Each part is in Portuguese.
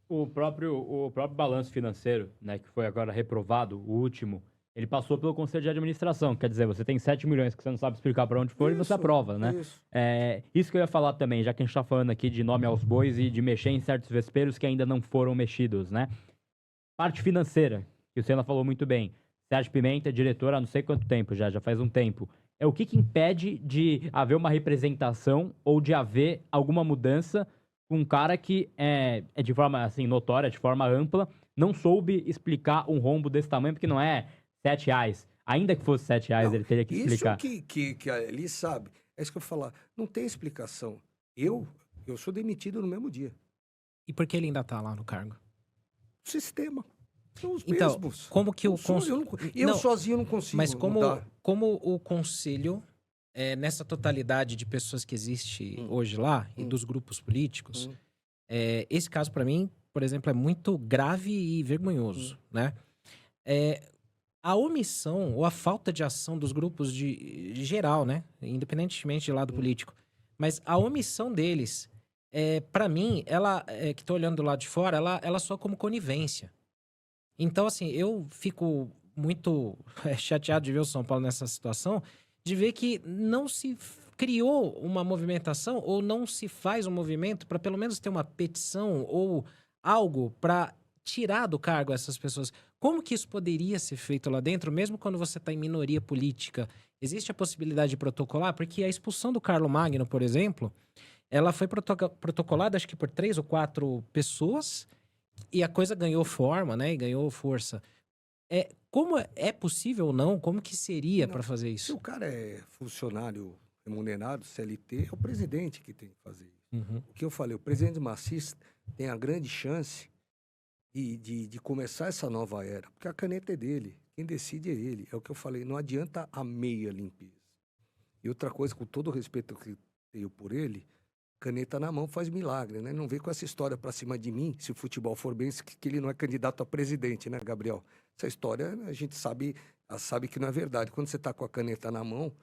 O próprio balanço financeiro, né, que foi agora reprovado, o último, ele passou pelo Conselho de Administração. Quer dizer, você tem 7 milhões que você não sabe explicar para onde foi e você Isso, aprova, né? isso. Isso que eu ia falar também, já que a gente tá falando aqui de nome aos bois e de mexer em certos vesperos que ainda não foram mexidos, né? Parte financeira, que o Senna falou muito bem. Sérgio Pimenta é diretor há não sei quanto tempo já faz um tempo. É o que impede de haver uma representação ou de haver alguma mudança com um cara que é de forma assim notória, de forma ampla, não soube explicar um rombo desse tamanho, porque não é R$ 7. Ainda que fosse R$ 7, Não, ele teria que isso explicar. que ali sabe. É isso que eu falar. Não tem explicação. Eu, eu sou demitido no mesmo dia. E por que ele ainda tá lá no cargo? O sistema. São os Então, mesmos. como que Não o sou, cons... eu Não, sozinho não mas consigo como, mudar. como o conselho, nessa totalidade de pessoas que existe Hum, hoje lá, e hum, dos grupos políticos, hum, esse caso para mim, por exemplo, é muito grave e hum. vergonhoso, né? É, a omissão ou a falta de ação dos grupos de geral, né? Independentemente de lado político. Mas a omissão deles, para mim, ela, que tô olhando do lado de fora, ela soa como conivência. Então, assim, eu fico muito chateado de ver o São Paulo nessa situação, de ver que não se criou uma movimentação ou não se faz um movimento para pelo menos ter uma petição ou algo para tirar do cargo essas pessoas. Como que isso poderia ser feito lá dentro, mesmo quando você está em minoria política? Existe a possibilidade de protocolar? Porque a expulsão do Carlo Magno, por exemplo, ela foi protocolada, acho que por 3 ou 4 pessoas, e a coisa ganhou forma, né? E ganhou força. Como é possível ou não? Como que seria Não. para fazer Se isso? o cara é funcionário remunerado, CLT, é o presidente que tem que fazer isso. Uhum. O que eu falei, o presidente Macis tem a grande chance de começar essa nova era, porque a caneta é dele, quem decide é ele. É o que eu falei, não adianta a meia limpeza. E outra coisa, com todo o respeito que eu tenho por ele, caneta na mão faz milagre, né? Não vem com essa história pra cima de mim, se o futebol for bem, que ele não é candidato a presidente, né, Gabriel? Essa história a gente sabe que não é verdade. Quando você tá com a caneta na mão,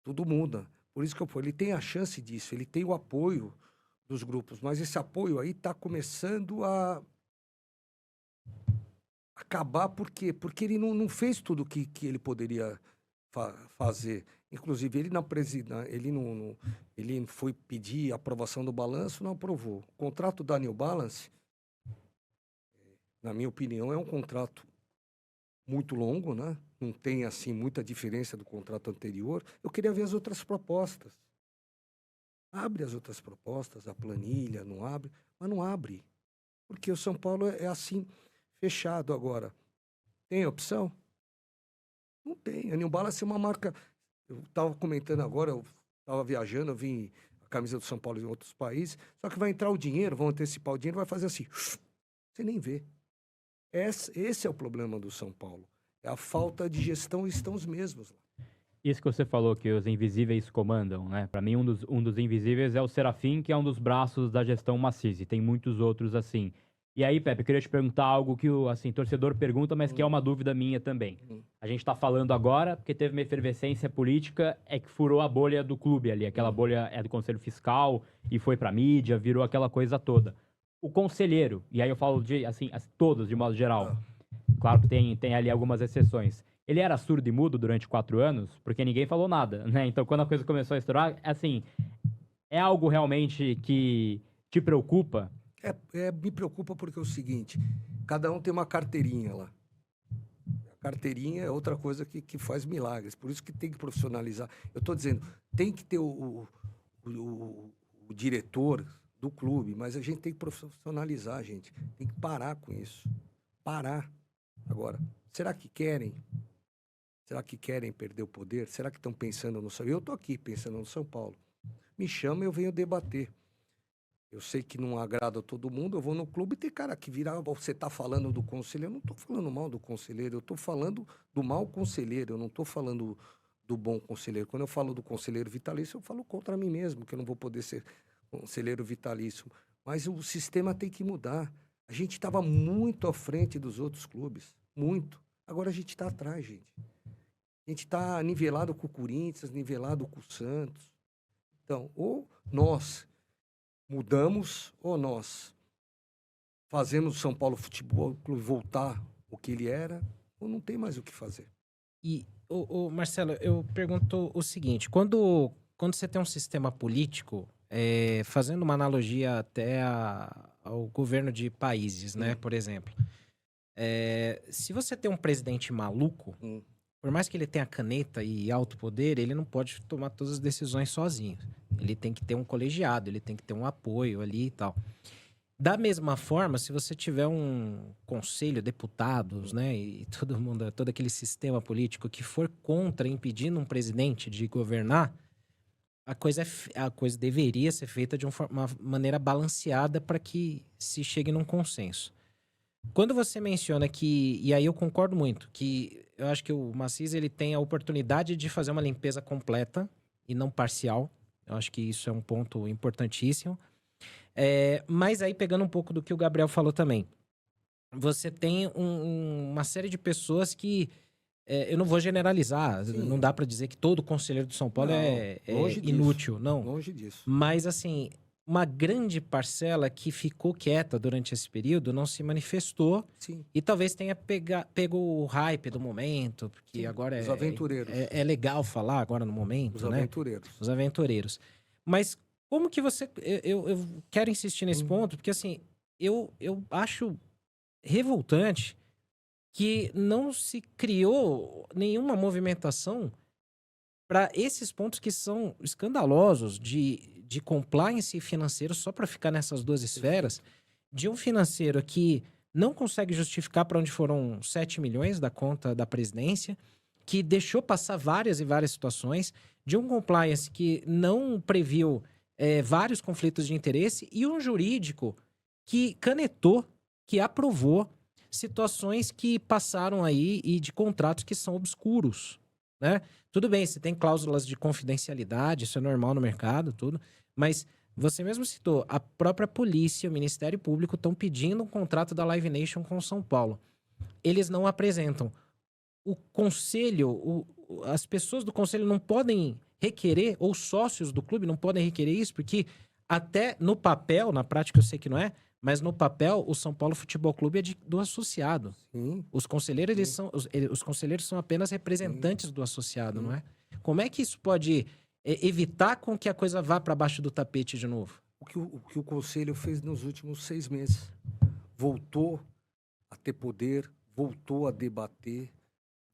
tudo muda. Por isso que eu falo, ele tem a chance disso, ele tem o apoio dos grupos, mas esse apoio aí tá começando a acabar, por quê? Porque ele não fez tudo o que ele poderia fazer. Inclusive, ele na presidência, ele foi pedir a aprovação do balanço, não aprovou. O contrato da New Balance, na minha opinião, é um contrato muito longo, né? Não tem, assim, muita diferença do contrato anterior. Eu queria ver as outras propostas. Abre as outras propostas, a planilha, não abre, mas não abre. Porque o São Paulo é assim, fechado agora. Tem opção? Não tem. A New Balance é uma marca. Eu estava comentando agora, eu estava viajando, eu vi a camisa do São Paulo em outros países, só que vai entrar o dinheiro, vão antecipar o dinheiro, vai fazer assim. Você nem vê. Esse é o problema do São Paulo. É a falta de gestão e estão os mesmos lá. Isso que você falou, que os invisíveis comandam, né? Pra mim, um dos invisíveis é o Serafim, que é um dos braços da gestão Maciz, e tem muitos outros assim. E aí, Pepe, eu queria te perguntar algo que o assim, torcedor pergunta, mas que é uma dúvida minha também. Hum. A gente tá falando agora, porque teve uma efervescência política, é que furou a bolha do clube ali. Aquela bolha é do Conselho Fiscal, e foi pra mídia, virou aquela coisa toda. O conselheiro, e aí eu falo de, assim, todos, de modo geral. Ah, Claro que tem ali algumas exceções. Ele era surdo e mudo durante 4 anos, porque ninguém falou nada, né? Então, quando a coisa começou a estourar, assim, é algo realmente que te preocupa? me preocupa porque é o seguinte: cada um tem uma carteirinha lá. A carteirinha é outra coisa que faz milagres. Por isso que tem que profissionalizar. Eu estou dizendo, tem que ter o diretor do clube, mas a gente tem que profissionalizar, gente. Tem que parar com isso. Parar. Agora, será que querem? Será que querem perder o poder? Será que estão pensando no São Paulo? Eu estou aqui pensando no São Paulo. Me chama e eu venho debater. Eu sei que não agrada a todo mundo, eu vou no clube e tem cara que vira, você está falando do conselheiro. Eu não estou falando mal do conselheiro, eu estou falando do mau conselheiro, eu não estou falando do bom conselheiro. Quando eu falo do conselheiro vitalício, eu falo contra mim mesmo, que eu não vou poder ser conselheiro vitalício. Mas o sistema tem que mudar. A gente estava muito à frente dos outros clubes, muito. Agora a gente está atrás, gente. A gente está nivelado com o Corinthians, nivelado com o Santos. Então, ou nós mudamos ou nós fazemos o São Paulo Futebol Clube voltar o que ele era, ou não tem mais o que fazer. E, Marcelo, eu pergunto o seguinte: quando você tem um sistema político, fazendo uma analogia até ao governo de países, né, por exemplo, se você tem um presidente maluco, por mais que ele tenha caneta e alto poder, ele não pode tomar todas as decisões sozinho. Ele tem que ter um colegiado, ele tem que ter um apoio ali e tal. Da mesma forma, se você tiver um conselho, deputados, né, e todo mundo, todo aquele sistema político que for contra, impedindo um presidente de governar, a coisa deveria ser feita de uma maneira balanceada para que se chegue num consenso. Quando você menciona que, e aí eu concordo muito, que eu acho que o Maciz ele tem a oportunidade de fazer uma limpeza completa e não parcial. Eu acho que isso é um ponto importantíssimo. Mas aí, pegando um pouco do que o Gabriel falou também, você tem uma série de pessoas que, eu não vou generalizar, Sim. não dá para dizer que todo conselheiro de São Paulo é inútil, não. Longe disso. Mas, assim, uma grande parcela que ficou quieta durante esse período não se manifestou. Sim. E talvez tenha pego o hype do momento, porque Sim, agora os aventureiros. é legal falar agora no momento, Os né? aventureiros. Os aventureiros. Mas como que você... Eu quero insistir nesse ponto, porque assim, eu acho revoltante que não se criou nenhuma movimentação para esses pontos que são escandalosos de compliance financeiro, só para ficar nessas duas esferas, de um financeiro que não consegue justificar para onde foram 7 milhões da conta da presidência, que deixou passar várias e várias situações, de um compliance que não previu vários conflitos de interesse e um jurídico que canetou, que aprovou situações que passaram aí e de contratos que são obscuros, né? Tudo bem, você tem cláusulas de confidencialidade, isso é normal no mercado, tudo, mas você mesmo citou, a própria polícia, o Ministério Público estão pedindo um contrato da Live Nation com São Paulo. Eles não apresentam. O conselho, as pessoas do conselho não podem requerer, ou sócios do clube não podem requerer isso, porque até no papel, na prática eu sei que não é, mas no papel o São Paulo Futebol Clube é do associado. Sim. Os conselheiros, os conselheiros são apenas representantes do associado, não é? Como é que isso pode evitar com que a coisa vá para baixo do tapete de novo? O que o Conselho fez nos últimos 6 meses. Voltou a ter poder, voltou a debater,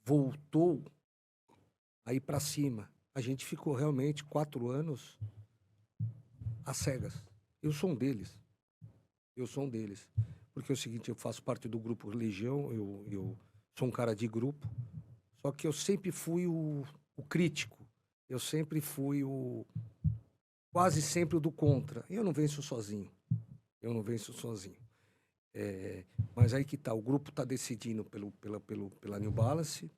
voltou a ir para cima. A gente ficou realmente 4 anos às cegas. Eu sou um deles. Porque é o seguinte, eu faço parte do grupo Legião, eu sou um cara de grupo, só que eu sempre fui o crítico. Eu sempre fui quase sempre o do contra. Eu não venço sozinho. Mas aí que tá, o grupo tá decidindo pela New Balance.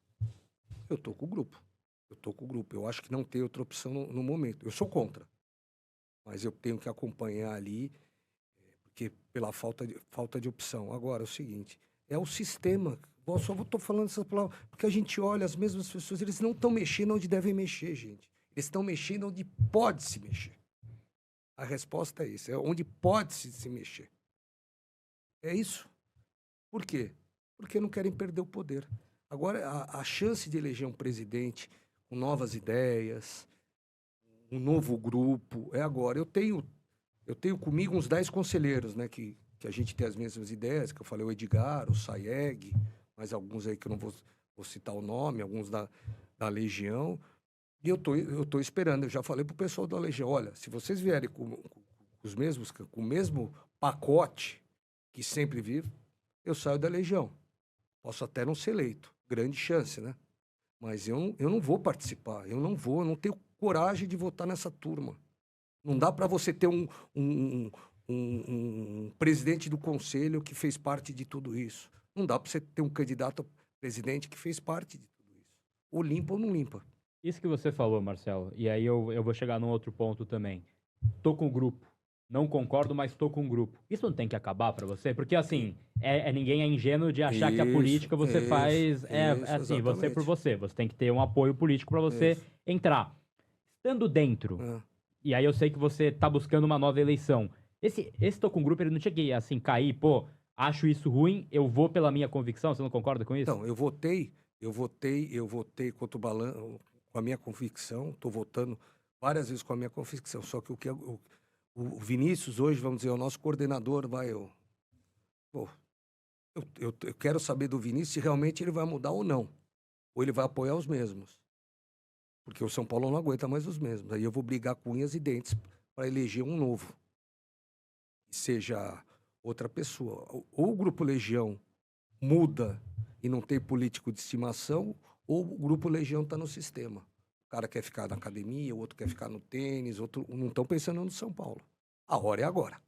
Eu tô com o grupo. Eu acho que não tem outra opção no momento. Eu sou contra. Mas eu tenho que acompanhar ali, porque pela falta de opção. Agora, é o seguinte, é o sistema. Eu só estou falando essas palavras, porque a gente olha as mesmas pessoas, eles não estão mexendo onde devem mexer, gente. Eles estão mexendo onde pode se mexer. A resposta é isso, é onde pode se mexer. É isso. Por quê? Porque não querem perder o poder. Agora, a chance de eleger um presidente com novas ideias, um novo grupo, é agora. Eu tenho comigo uns 10 conselheiros, né, que a gente tem as mesmas ideias, que eu falei, o Edgar, o Sayeg, mais alguns aí que eu não vou citar o nome, alguns da Legião. E eu tô esperando, eu já falei pro pessoal da Legião, olha, se vocês vierem com o mesmo pacote que sempre vive, eu saio da Legião. Posso até não ser eleito, grande chance, né? Mas eu não vou participar, eu não tenho coragem de votar nessa turma. Não dá para você ter um presidente do conselho que fez parte de tudo isso. Não dá para você ter um candidato a presidente que fez parte de tudo isso. Ou limpa ou não limpa. Isso que você falou, Marcelo, e aí eu vou chegar num outro ponto também. Tô com o grupo. Não concordo, mas tô com o grupo. Isso não tem que acabar pra você? Porque, assim, ninguém é ingênuo de achar que a política você faz... assim, você por você. Você tem que ter um apoio político pra você entrar. Estando dentro, e aí eu sei que você tá buscando uma nova eleição. Esse tô com o grupo, ele não tinha que, assim, cair, pô... acho isso ruim, eu vou pela minha convicção, você não concorda com isso? Então, eu votei contra o Balan com a minha convicção, estou votando várias vezes com a minha convicção, só que o Vinícius hoje, vamos dizer, é o nosso coordenador, eu quero saber do Vinícius se realmente ele vai mudar ou não, ou ele vai apoiar os mesmos, porque o São Paulo não aguenta mais os mesmos, aí eu vou brigar com unhas e dentes para eleger um novo, que seja outra pessoa. Ou o Grupo Legião muda e não tem político de estimação, ou o Grupo Legião está no sistema. O cara quer ficar na academia, o outro quer ficar no tênis, outro não estão pensando no São Paulo. A hora é agora.